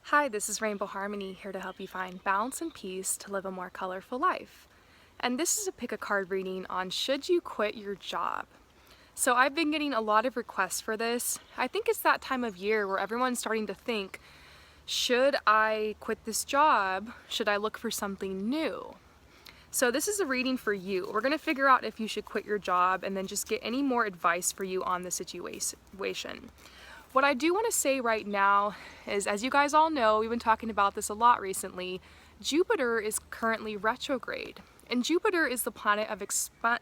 Hi, this is Rainbow Harmony here to help you find balance and peace to live a more colorful life. And this is a pick a card reading on should you quit your job. So I've been getting a lot of requests for this. I think it's that time of year where everyone's starting to think, should I quit this job? Should I look for something new? So this is a reading for you. We're going to figure out if you should quit your job and then just get any more advice for you on the situation. What I do want to say right now is, as you guys all know, we've been talking about this a lot recently, Jupiter is currently retrograde. And Jupiter is the planet of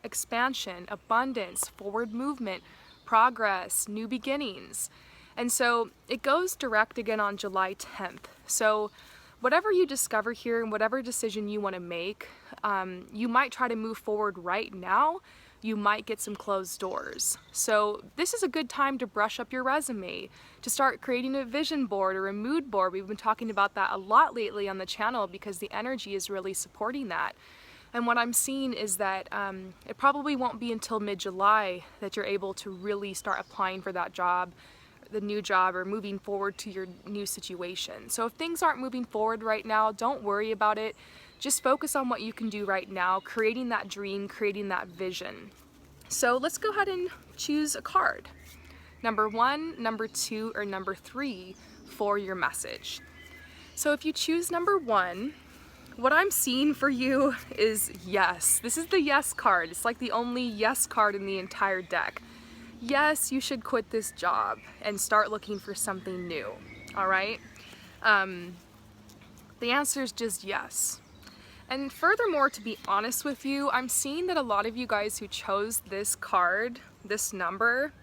expansion, abundance, forward movement, progress, new beginnings. And so it goes direct again on July 10th. So whatever you discover here and whatever decision you want to make, you might try to move forward right now. You might get some closed doors. So this is a good time to brush up your resume, to start creating a vision board or a mood board. We've been talking about that a lot lately on the channel because the energy is really supporting that. And what I'm seeing is that it probably won't be until mid-July that you're able to really start applying for that job, the new job, or moving forward to your new situation. So if things aren't moving forward right now, don't worry about it. Just focus on what you can do right now, creating that dream, creating that vision. So let's go ahead and choose a card. Number 1, number 2, or number 3 for your message. So if you choose number 1, what I'm seeing for you is yes. This is the yes card. It's like the only yes card in the entire deck. Yes, you should quit this job and start looking for something new, all right? The answer is just yes. And furthermore, to be honest with you, I'm seeing that a lot of you guys who chose this card, this number,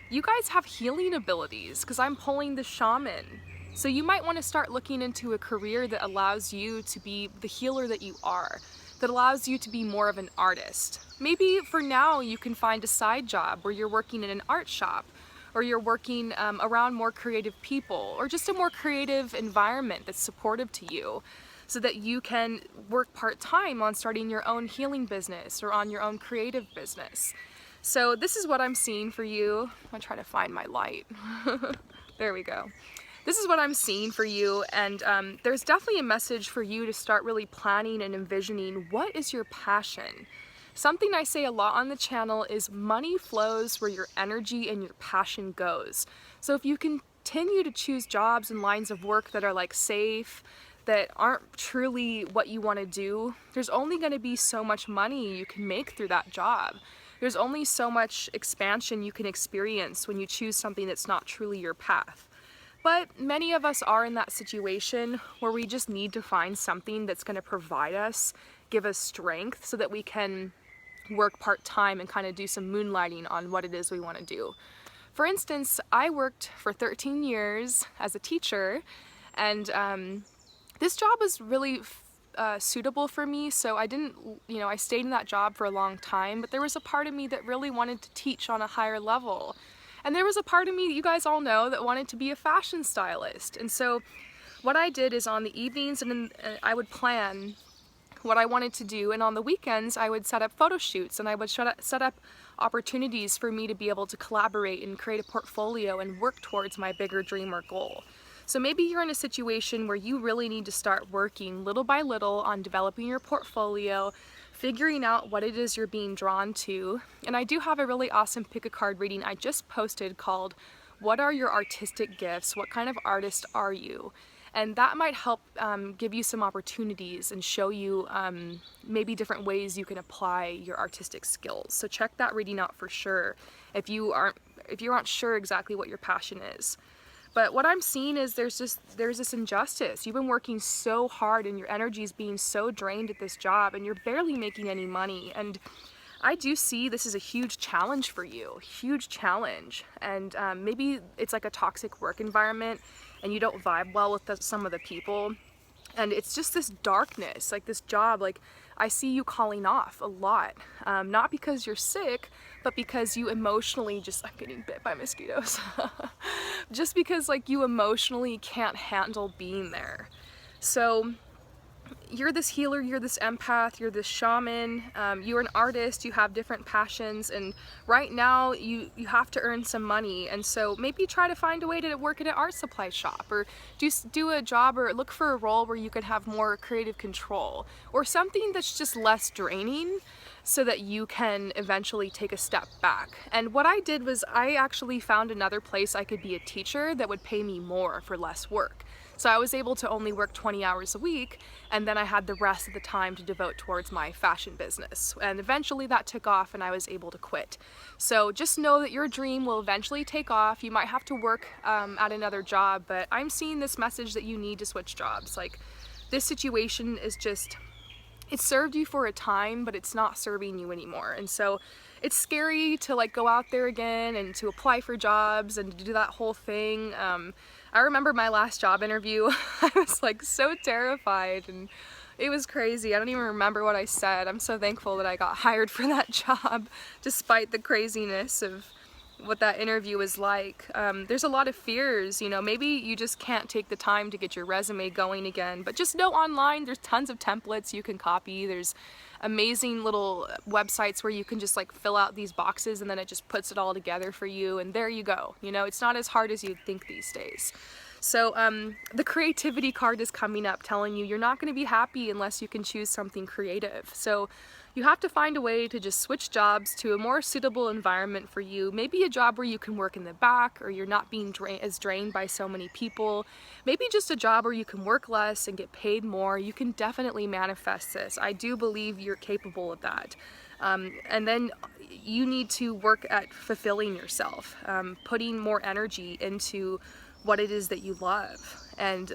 you guys have healing abilities because I'm pulling the shaman. So you might want to start looking into a career that allows you to be the healer that you are, that allows you to be more of an artist. Maybe for now you can find a side job where you're working in an art shop, or you're working around more creative people, or just a more creative environment that's supportive to you, so that you can work part-time on starting your own healing business or on your own creative business. So this is what I'm seeing for you. I'm trying to find my light. There we go. This is what I'm seeing for you, and there's definitely a message for you to start really planning and envisioning what is your passion. Something I say a lot on the channel is money flows where your energy and your passion goes. So if you continue to choose jobs and lines of work that are like safe, that aren't truly what you want to do, there's only going to be so much money you can make through that job. There's only so much expansion you can experience when you choose something that's not truly your path. But many of us are in that situation where we just need to find something that's going to provide us, give us strength so that we can work part-time and kind of do some moonlighting on what it is we want to do. For instance, I worked for 13 years as a teacher, and this job was really suitable for me, so I didn't, I stayed in that job for a long time, but there was a part of me that really wanted to teach on a higher level. And there was a part of me that you guys all know that wanted to be a fashion stylist. And so what I did is on the evenings I would plan what I wanted to do, and on the weekends I would set up photo shoots, and I would set up opportunities for me to be able to collaborate and create a portfolio and work towards my bigger dream or goal. So maybe you're in a situation where you really need to start working little by little on developing your portfolio, figuring out what it is you're being drawn to. And I do have a really awesome pick a card reading I just posted called What Are Your Artistic Gifts? What kind of artist are you? And that might help give you some opportunities and show you maybe different ways you can apply your artistic skills. So check that reading out for sure if you aren't sure exactly what your passion is. But what I'm seeing is there's this injustice. You've been working so hard and your energy is being so drained at this job, and you're barely making any money. And I do see this is a huge challenge for you, huge challenge. And maybe it's like a toxic work environment and you don't vibe well with some of the people. And it's just this darkness, like this job, like I see you calling off a lot. Not because you're sick, but because you emotionally I'm getting bit by mosquitoes. Just because like you emotionally can't handle being there. So you're this healer, you're this empath, you're this shaman, you're an artist, you have different passions, and right now you have to earn some money, and so maybe try to find a way to work at an art supply shop, or do a job, or look for a role where you could have more creative control, or something that's just less draining, so that you can eventually take a step back. And what I did was I actually found another place I could be a teacher that would pay me more for less work. So I was able to only work 20 hours a week, and then I had the rest of the time to devote towards my fashion business. And eventually that took off and I was able to quit. So just know that your dream will eventually take off. You might have to work at another job, but I'm seeing this message that you need to switch jobs. Like, this situation is just, it served you for a time, but it's not serving you anymore. And so it's scary to like go out there again and to apply for jobs and to do that whole thing. I remember my last job interview, I was like so terrified, and it was crazy. I don't even remember what I said. I'm so thankful that I got hired for that job, despite the craziness of what that interview was like. There's a lot of fears, you know, maybe you just can't take the time to get your resume going again, but just know online there's tons of templates you can copy. There's amazing little websites where you can just like fill out these boxes and then it just puts it all together for you, and there you go. You know, it's not as hard as you'd think these days. So the creativity card is coming up, telling you you're not going to be happy unless you can choose something creative. So you have to find a way to just switch jobs to a more suitable environment for you. Maybe a job where you can work in the back, or you're not being drained by so many people. Maybe just a job where you can work less and get paid more. You can definitely manifest this. I do believe you're capable of that. And then you need to work at fulfilling yourself, putting more energy into what it is that you love, and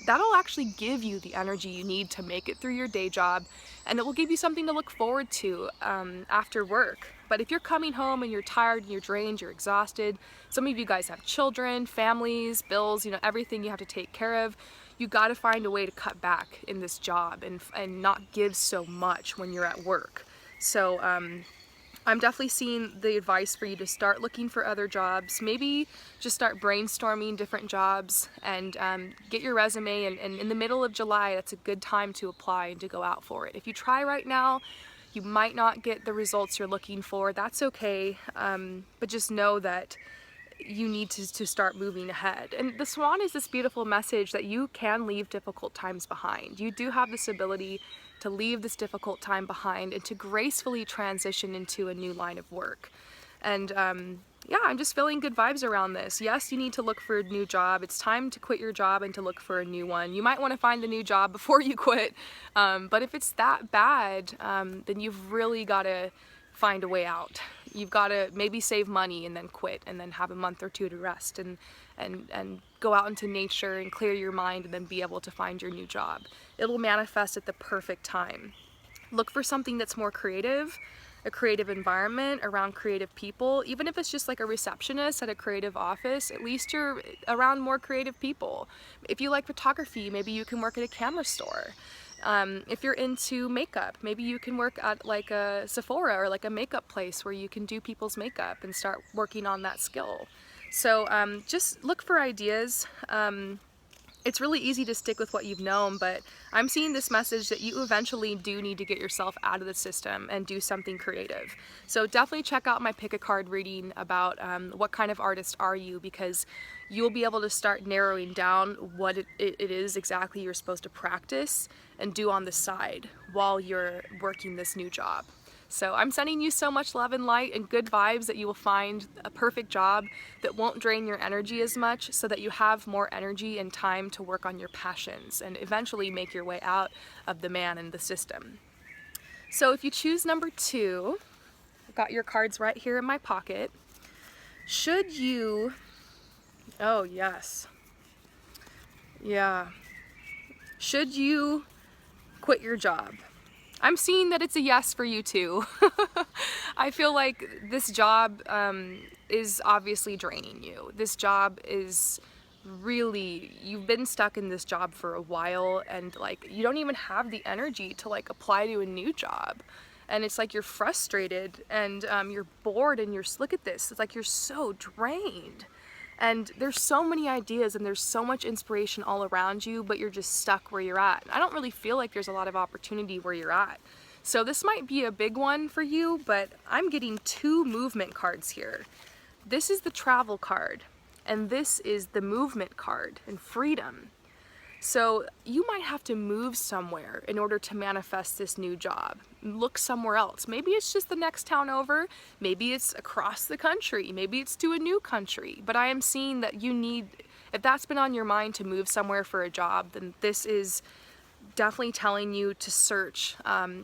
that'll actually give you the energy you need to make it through your day job, and it will give you something to look forward to after work. But if you're coming home and you're tired and you're drained, you're exhausted, some of you guys have children, families, bills, you know, everything you have to take care of, you got to find a way to cut back in this job and not give so much when you're at work. So I'm definitely seeing the advice for you to start looking for other jobs. Maybe just start brainstorming different jobs, and get your resume, and in the middle of July, that's a good time to apply and to go out for it. If you try right now, you might not get the results you're looking for. That's okay, but just know that you need to start moving ahead. And the swan is this beautiful message that you can leave difficult times behind. You do have this ability to leave this difficult time behind and to gracefully transition into a new line of work. And yeah, I'm just feeling good vibes around this. Yes, you need to look for a new job. It's time to quit your job and to look for a new one. You might want to find the new job before you quit, but if it's that bad, then you've really got to find a way out. You've got to maybe save money and then quit, and then have a month or two to rest and go out into nature and clear your mind, and then be able to find your new job. It'll manifest at the perfect time. Look for something that's more creative, a creative environment around creative people. Even if it's just like a receptionist at a creative office, at least you're around more creative people. If you like photography, maybe you can work at a camera store. If you're into makeup, maybe you can work at like a Sephora or like a makeup place where you can do people's makeup and start working on that skill. So just look for ideas. It's really easy to stick with what you've known, but I'm seeing this message that you eventually do need to get yourself out of the system and do something creative. So definitely check out my pick a card reading about what kind of artist are you, because you'll be able to start narrowing down what it is exactly you're supposed to practice and do on the side while you're working this new job. So I'm sending you so much love and light and good vibes that you will find a perfect job that won't drain your energy as much, so that you have more energy and time to work on your passions and eventually make your way out of the man and the system. So if you choose number 2, I've got your cards right here in my pocket. Should you, oh yes, yeah, should you quit your job? I'm seeing that it's a yes for you too. I feel like this job is obviously draining you. This job is really, you've been stuck in this job for a while, and like you don't even have the energy to like apply to a new job. And it's like you're frustrated and you're bored, and look at this, it's like you're so drained. And there's so many ideas and there's so much inspiration all around you, but you're just stuck where you're at. I don't really feel like there's a lot of opportunity where you're at. So this might be a big one for you, but I'm getting 2 movement cards here. This is the travel card, and this is the movement card and freedom. So you might have to move somewhere in order to manifest this new job. Look somewhere else. Maybe it's just the next town over. Maybe it's across the country. Maybe it's to a new country. But I am seeing that you need, if that's been on your mind to move somewhere for a job, then this is definitely telling you to search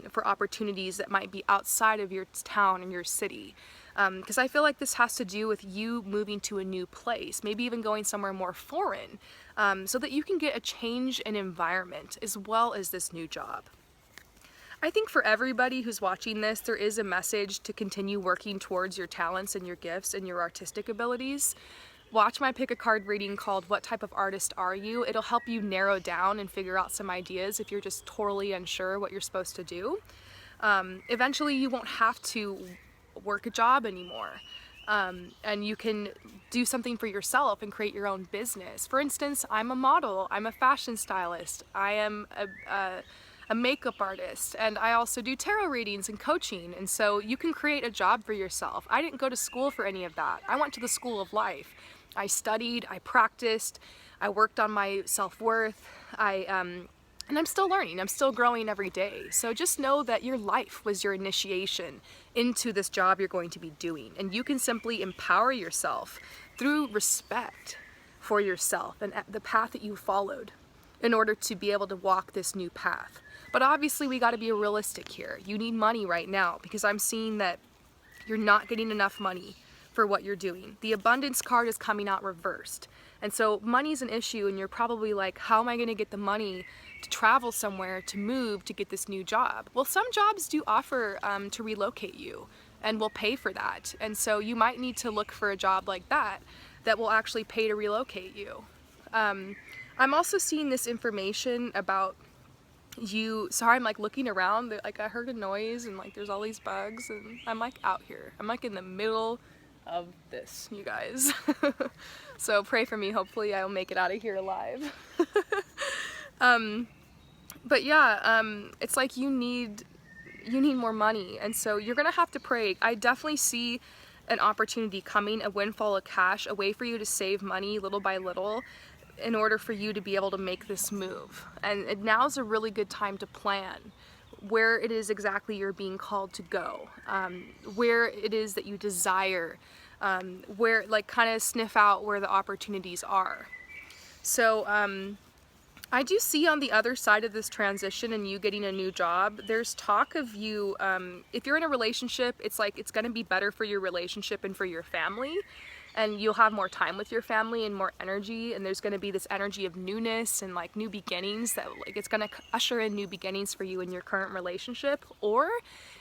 for opportunities that might be outside of your town and your city. Because I feel like this has to do with you moving to a new place, maybe even going somewhere more foreign, so that you can get a change in environment as well as this new job. I think for everybody who's watching this, there is a message to continue working towards your talents and your gifts and your artistic abilities. Watch my pick a card reading called What Type of Artist Are You? It'll help you narrow down and figure out some ideas if you're just totally unsure what you're supposed to do. Eventually you won't have to work a job anymore, and you can do something for yourself and create your own business. For instance, I'm a model, I'm a fashion stylist, I am a makeup artist, and I also do tarot readings and coaching, and so you can create a job for yourself. I didn't go to school for any of that. I went to the school of life. I studied, I practiced, I worked on my self-worth, and I'm still learning, I'm still growing every day. So just know that your life was your initiation into this job you're going to be doing. And you can simply empower yourself through respect for yourself and the path that you followed in order to be able to walk this new path. But obviously we gotta be realistic here. You need money right now because I'm seeing that you're not getting enough money for what you're doing. The abundance card is coming out reversed. And so money's an issue and you're probably like, how am I gonna get the money to travel somewhere, to move, to get this new job? Well, some jobs do offer to relocate you and will pay for that. And so you might need to look for a job like that that will actually pay to relocate you. I'm also seeing this information about you, sorry, I'm like looking around, like I heard a noise and like there's all these bugs and I'm like out here. I'm like in the middle of this, you guys. So pray for me, hopefully I'll make it out of here alive. But yeah, it's like you need more money, and so you're gonna have to pray. I definitely see an opportunity coming, a windfall of cash, a way for you to save money little by little in order for you to be able to make this move. And now's a really good time to plan where it is exactly you're being called to go, where it is that you desire, where, like, kind of sniff out where the opportunities are. So I do see on the other side of this transition and you getting a new job, there's talk of you, if you're in a relationship, it's like it's going to be better for your relationship and for your family, and you'll have more time with your family and more energy, and there's going to be this energy of newness and like new beginnings that, like, it's going to usher in new beginnings for you in your current relationship. Or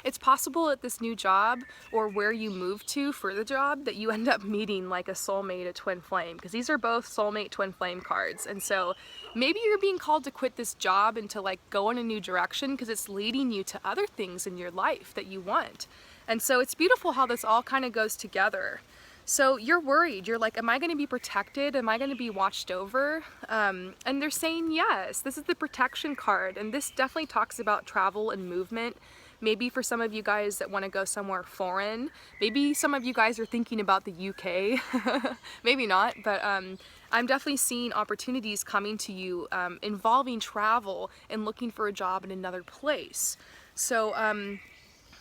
it's possible at this new job or where you move to for the job that you end up meeting like a soulmate, a twin flame, because these are both soulmate twin flame cards. And so maybe you're being called to quit this job and to like go in a new direction because it's leading you to other things in your life that you want. And so it's beautiful how this all kind of goes together. So you're worried, you're like, am I going to be protected? Am I going to be watched over? And they're saying yes. This is the protection card, and this definitely talks about travel and movement. Maybe for some of you guys that want to go somewhere foreign, maybe some of you guys are thinking about the UK, maybe not, but I'm definitely seeing opportunities coming to you involving travel and looking for a job in another place. So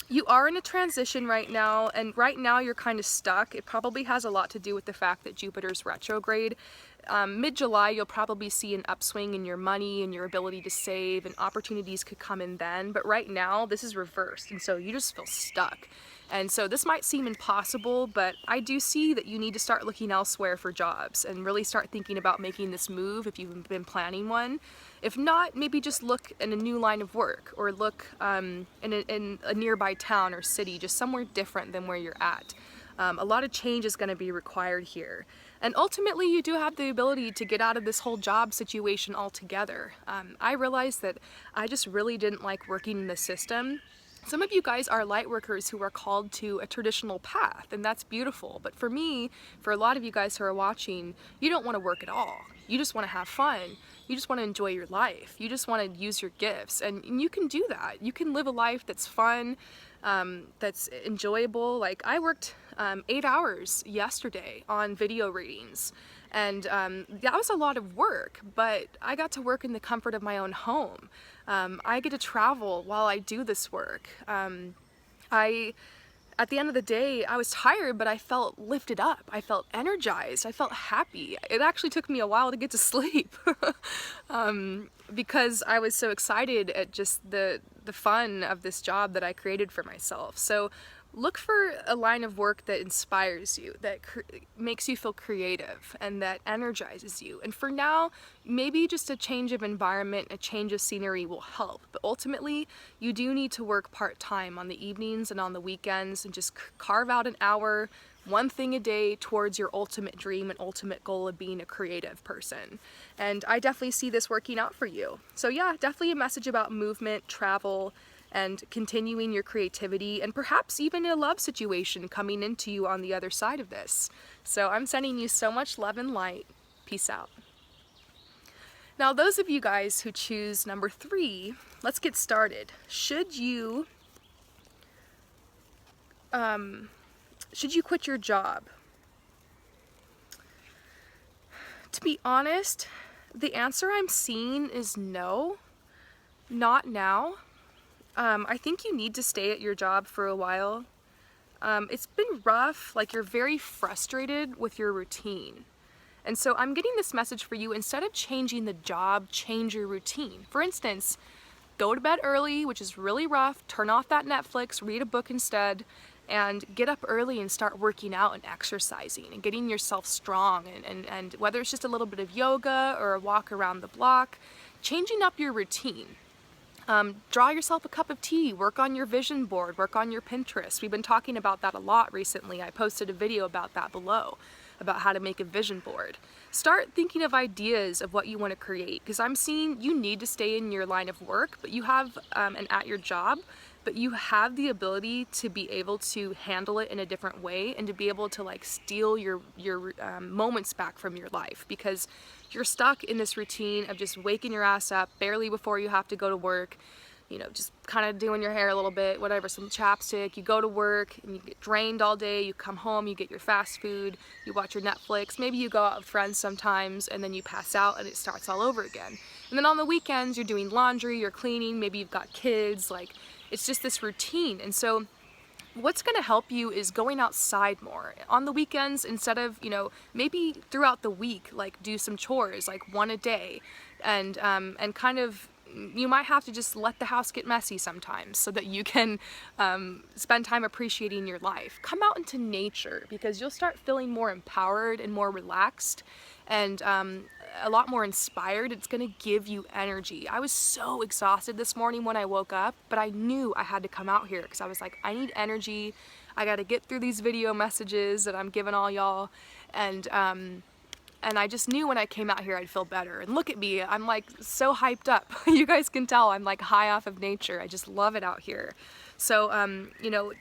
you are in a transition right now, and right now you're kind of stuck. It probably has a lot to do with the fact that Jupiter's retrograde. Mid-July, you'll probably see an upswing in your money and your ability to save, and opportunities could come in then. But right now, this is reversed, and so you just feel stuck. And so this might seem impossible, but I do see that you need to start looking elsewhere for jobs and really start thinking about making this move if you've been planning one. If not, maybe just look in a new line of work, or look in a nearby town or city, just somewhere different than where you're at. A lot of change is going to be required here. And ultimately, you do have the ability to get out of this whole job situation altogether. I realized that I just really didn't like working in the system. Some of you guys are light workers who are called to a traditional path, and that's beautiful. But for me, for a lot of you guys who are watching, you don't want to work at all. You just want to have fun. You just want to enjoy your life. You just want to use your gifts, and you can do that. You can live a life that's fun, that's enjoyable. Like I worked 8 hours yesterday on video readings, and that was a lot of work, but I got to work in the comfort of my own home. I get to travel while I do this work. At the end of the day, I was tired, but I felt lifted up. I felt energized. I felt happy. It actually took me a while to get to sleep because I was so excited at just the fun of this job that I created for myself. So look for a line of work that inspires you, that makes you feel creative, and that energizes you. And for now, maybe just a change of environment, a change of scenery will help. But ultimately, you do need to work part-time on the evenings and on the weekends, and just carve out an hour, one thing a day towards your ultimate dream and ultimate goal of being a creative person. And I definitely see this working out for you. So yeah, definitely a message about movement, travel, and continuing your creativity, and perhaps even a love situation coming into you on the other side of this. So I'm sending you so much love and light. Peace out. Now, those of you guys who choose number 3, let's get started. Should you quit your job? To be honest, the answer I'm seeing is no, not now. I think you need to stay at your job for a while. It's been rough, like you're very frustrated with your routine. And so I'm getting this message for you: instead of changing the job, change your routine. For instance, go to bed early, which is really rough, turn off that Netflix, read a book instead, and get up early and start working out and exercising and getting yourself strong, and whether it's just a little bit of yoga or a walk around the block, changing up your routine. Draw yourself a cup of tea, work on your vision board, work on your Pinterest. We've been talking about that a lot recently. I posted a video about that below, about how to make a vision board. Start thinking of ideas of what you want to create, because I'm seeing you need to stay in your line of work, but you have, and at your job, but you have the ability to be able to handle it in a different way, and to be able to like steal your moments back from your life, because you're stuck in this routine of just waking your ass up barely before you have to go to work, you know, just kind of doing your hair a little bit, whatever, some chapstick, you go to work and you get drained all day, you come home, you get your fast food, you watch your Netflix, maybe you go out with friends sometimes, and then you pass out and it starts all over again. And then on the weekends, you're doing laundry, you're cleaning, maybe you've got kids, like it's just this routine. And so what's going to help you is going outside more on the weekends, instead of, you know, maybe throughout the week, like do some chores, like one a day, and kind of, you might have to just let the house get messy sometimes so that you can spend time appreciating your life. Come out into nature, because you'll start feeling more empowered and more relaxed, and a lot more inspired. It's gonna give you energy. I was so exhausted this morning when I woke up, but I knew I had to come out here because I was like, I need energy. I gotta get through these video messages that I'm giving all y'all, and I just knew when I came out here I'd feel better. And look at me, I'm like so hyped up. You guys can tell I'm like high off of nature. I just love it out here. So you know,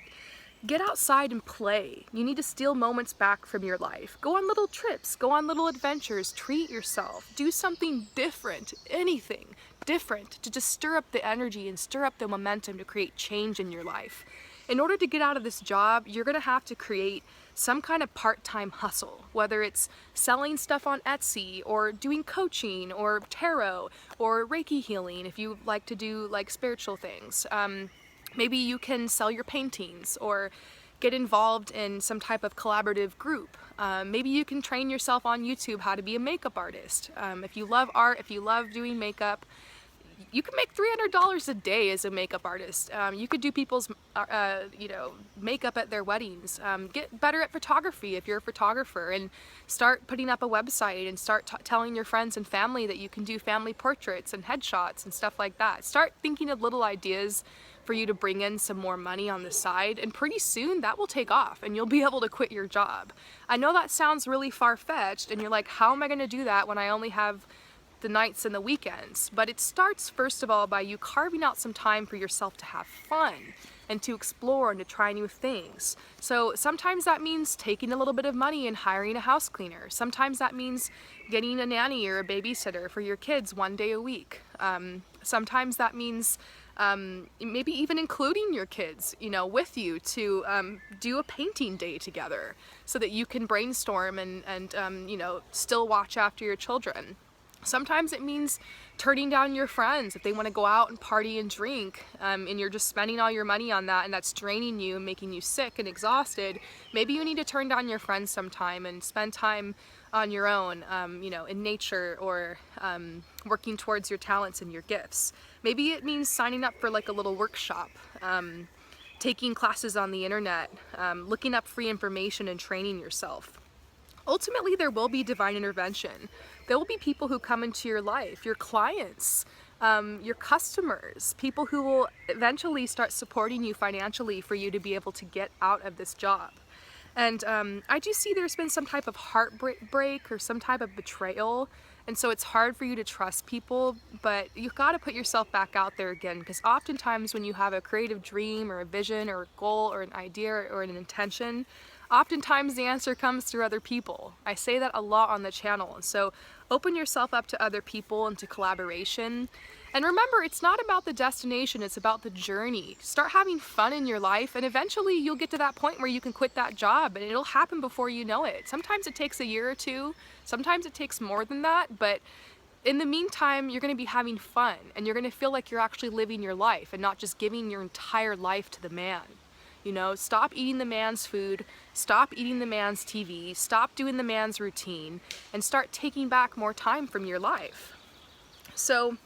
get outside and play. You need to steal moments back from your life. Go on little trips, go on little adventures, treat yourself, do something different, anything different, to just stir up the energy and stir up the momentum to create change in your life. In order to get out of this job, you're gonna have to create some kind of part-time hustle, whether it's selling stuff on Etsy, or doing coaching, or tarot, or Reiki healing if you like to do like spiritual things. Maybe you can sell your paintings, or get involved in some type of collaborative group. Maybe you can train yourself on YouTube how to be a makeup artist. If you love art, if you love doing makeup, you can make $300 a day as a makeup artist. You could do people's you know, makeup at their weddings. Get better at photography if you're a photographer, and start putting up a website, and start telling your friends and family that you can do family portraits and headshots and stuff like that. Start thinking of little ideas for you to bring in some more money on the side, and pretty soon that will take off and you'll be able to quit your job. I know that sounds really far-fetched, and you're like, how am I going to do that when I only have the nights and the weekends. But it starts first of all by you carving out some time for yourself to have fun and to explore and to try new things. So sometimes that means taking a little bit of money and hiring a house cleaner. Sometimes that means getting a nanny or a babysitter for your kids 1 day a week. Sometimes that means maybe even including your kids, you know, with you to do a painting day together so that you can brainstorm and you know, still watch after your children. Sometimes it means turning down your friends if they want to go out and party and drink, and you're just spending all your money on that and that's draining you and making you sick and exhausted. Maybe you need to turn down your friends sometime and spend time on your own, you know, in nature, or working towards your talents and your gifts. Maybe it means signing up for like a little workshop, taking classes on the internet, looking up free information and training yourself. Ultimately, there will be divine intervention. There will be people who come into your life, your clients, your customers, people who will eventually start supporting you financially for you to be able to get out of this job. And I do see there's been some type of heartbreak or some type of betrayal, and so it's hard for you to trust people, but you've got to put yourself back out there again, because oftentimes when you have a creative dream or a vision or a goal or an idea or an intention, oftentimes the answer comes through other people. I say that a lot on the channel, and so open yourself up to other people and to collaboration. And remember, it's not about the destination, it's about the journey. Start having fun in your life, and eventually you'll get to that point where you can quit that job, and it'll happen before you know it. Sometimes it takes a year or two, sometimes it takes more than that, but in the meantime, you're going to be having fun, and you're going to feel like you're actually living your life and not just giving your entire life to the man. You know, stop eating the man's food, stop eating the man's TV, stop doing the man's routine, and start taking back more time from your life. So,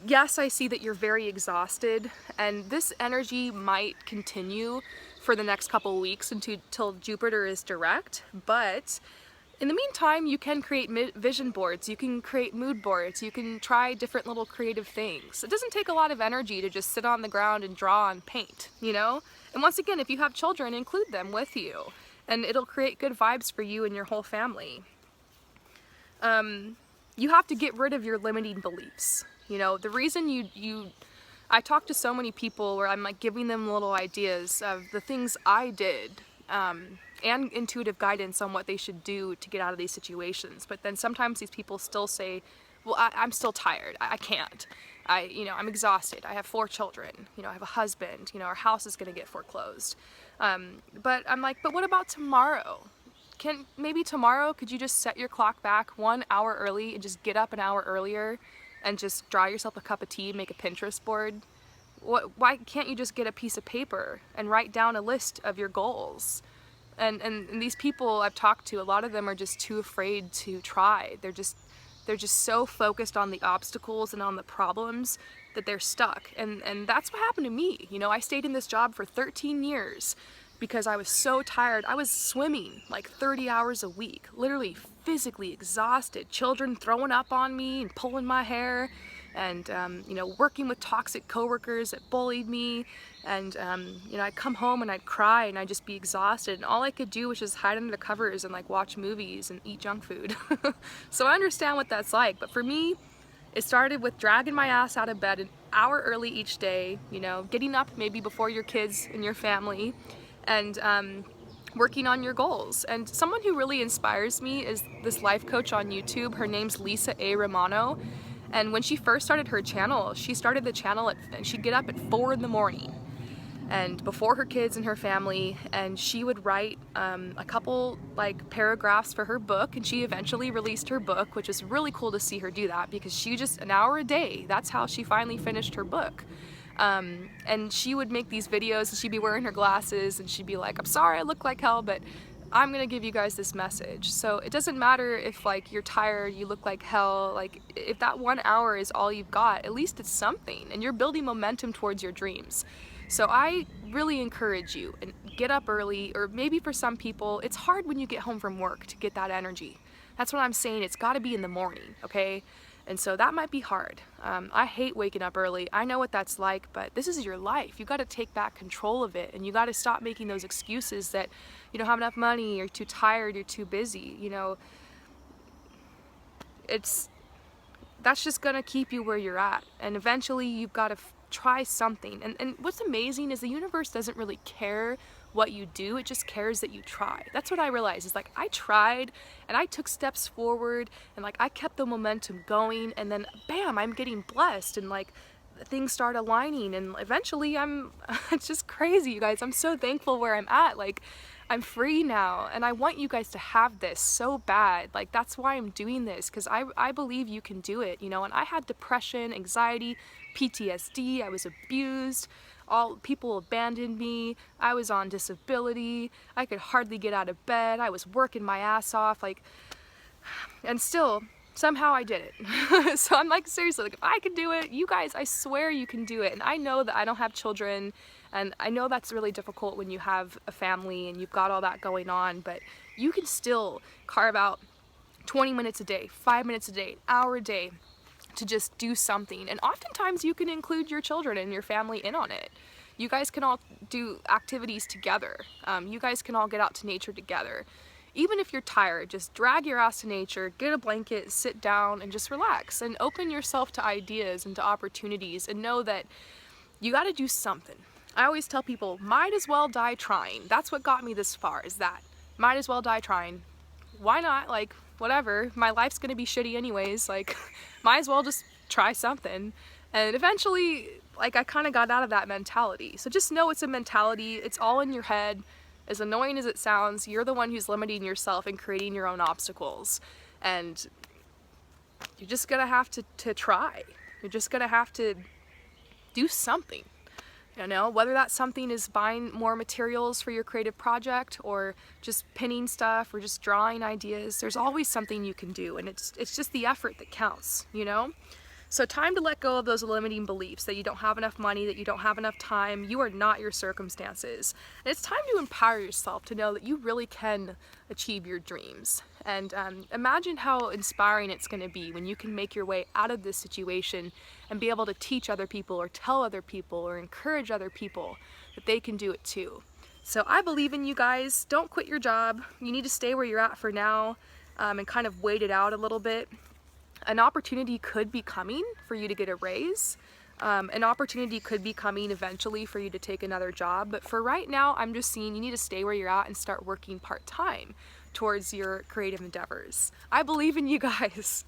yes, I see that you're very exhausted, and this energy might continue for the next couple of weeks until Jupiter is direct, but in the meantime, you can create vision boards, you can create mood boards, you can try different little creative things. It doesn't take a lot of energy to just sit on the ground and draw and paint, you know? And once again, if you have children, include them with you, and it'll create good vibes for you and your whole family. You have to get rid of your limiting beliefs. You know, the reason I talk to so many people where I'm like giving them little ideas of the things I did, and intuitive guidance on what they should do to get out of these situations. But then sometimes these people still say, well, I'm still tired, I can't. You know, I'm exhausted, I have 4 children, you know, I have a husband, you know, our house is gonna get foreclosed. But I'm like, but what about tomorrow? Maybe tomorrow, could you just set your clock back 1 hour early and just get up an hour earlier and just draw yourself a cup of tea, make a Pinterest board? Why can't you just get a piece of paper and write down a list of your goals? And these people I've talked to, a lot of them are just too afraid to try. They're just so focused on the obstacles and on the problems that they're stuck. And that's what happened to me. You know, I stayed in this job for 13 years because I was so tired. I was swimming like 30 hours a week, literally physically exhausted, children throwing up on me and pulling my hair, and you know, working with toxic coworkers that bullied me, and you know, I'd come home and I'd cry and I'd just be exhausted, and all I could do was just hide under the covers and like watch movies and eat junk food. So I understand what that's like, but for me, it started with dragging my ass out of bed an hour early each day, you know, getting up maybe before your kids and your family, and working on your goals. And someone who really inspires me is this life coach on YouTube. Her name's Lisa A. Romano. And when she first started her channel, she started the channel and she'd get up at 4 in the morning and before her kids and her family, and she would write a couple like paragraphs for her book, and she eventually released her book, which is really cool to see her do that, because she just an hour a day, that's how she finally finished her book. And she would make these videos and she'd be wearing her glasses and she'd be like, I'm sorry I look like hell, but I'm gonna give you guys this message. So it doesn't matter if like you're tired, you look like hell, like if that 1 hour is all you've got, at least it's something and you're building momentum towards your dreams. So I really encourage you, and get up early, or maybe for some people it's hard when you get home from work to get that energy. That's what I'm saying, it's gotta be in the morning, okay? And so that might be hard. I hate waking up early. I know what that's like, but this is your life. You got to take back control of it, and you got to stop making those excuses that you don't have enough money, you're too tired, you're too busy. You know, that's just gonna keep you where you're at. And eventually you've got to try something. And what's amazing is the universe doesn't really care what you do, it just cares that you try. That's what I realized, is like I tried and I took steps forward and like I kept the momentum going, and then bam, I'm getting blessed, and like things start aligning, and eventually it's just crazy, you guys. I'm so thankful where I'm at. Like I'm free now, and I want you guys to have this so bad. Like that's why I'm doing this, because I believe you can do it, you know. And I had depression, anxiety, PTSD, I was abused, all people abandoned me, I was on disability, I could hardly get out of bed, I was working my ass off, like, and still somehow I did it. So I'm like, seriously, like if I can do it, you guys, I swear you can do it. And I know that I don't have children, and I know that's really difficult when you have a family and you've got all that going on, but you can still carve out 20 minutes a day, 5 minutes a day, an hour a day to just do something. And oftentimes you can include your children and your family in on it. You guys can all do activities together. You guys can all get out to nature together. Even if you're tired, just drag your ass to nature, get a blanket, sit down, and just relax and open yourself to ideas and to opportunities, and know that you got to do something. I always tell people, might as well die trying. That's what got me this far, is that. Might as well die trying. Why not? Like, whatever. My life's gonna be shitty anyways. Like, might as well just try something. And eventually, like, I kind of got out of that mentality. So just know it's a mentality. It's all in your head. As annoying as it sounds, you're the one who's limiting yourself and creating your own obstacles. And you're just gonna have to try. You're just gonna have to do something. You know, whether that something is buying more materials for your creative project, or just pinning stuff, or just drawing ideas, there's always something you can do, and it's just the effort that counts, you know? So time to let go of those limiting beliefs that you don't have enough money, that you don't have enough time, you are not your circumstances. And it's time to empower yourself to know that you really can achieve your dreams. And imagine how inspiring it's going to be when you can make your way out of this situation and be able to teach other people, or tell other people, or encourage other people that they can do it too. So I believe in you guys. Don't quit your job. You need to stay where you're at for now, and kind of wait it out a little bit. An opportunity could be coming for you to get a raise. An opportunity could be coming eventually for you to take another job. But for right now, I'm just seeing you need to stay where you're at and start working part-time towards your creative endeavors. I believe in you guys.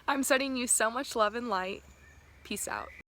I'm sending you so much love and light. Peace out.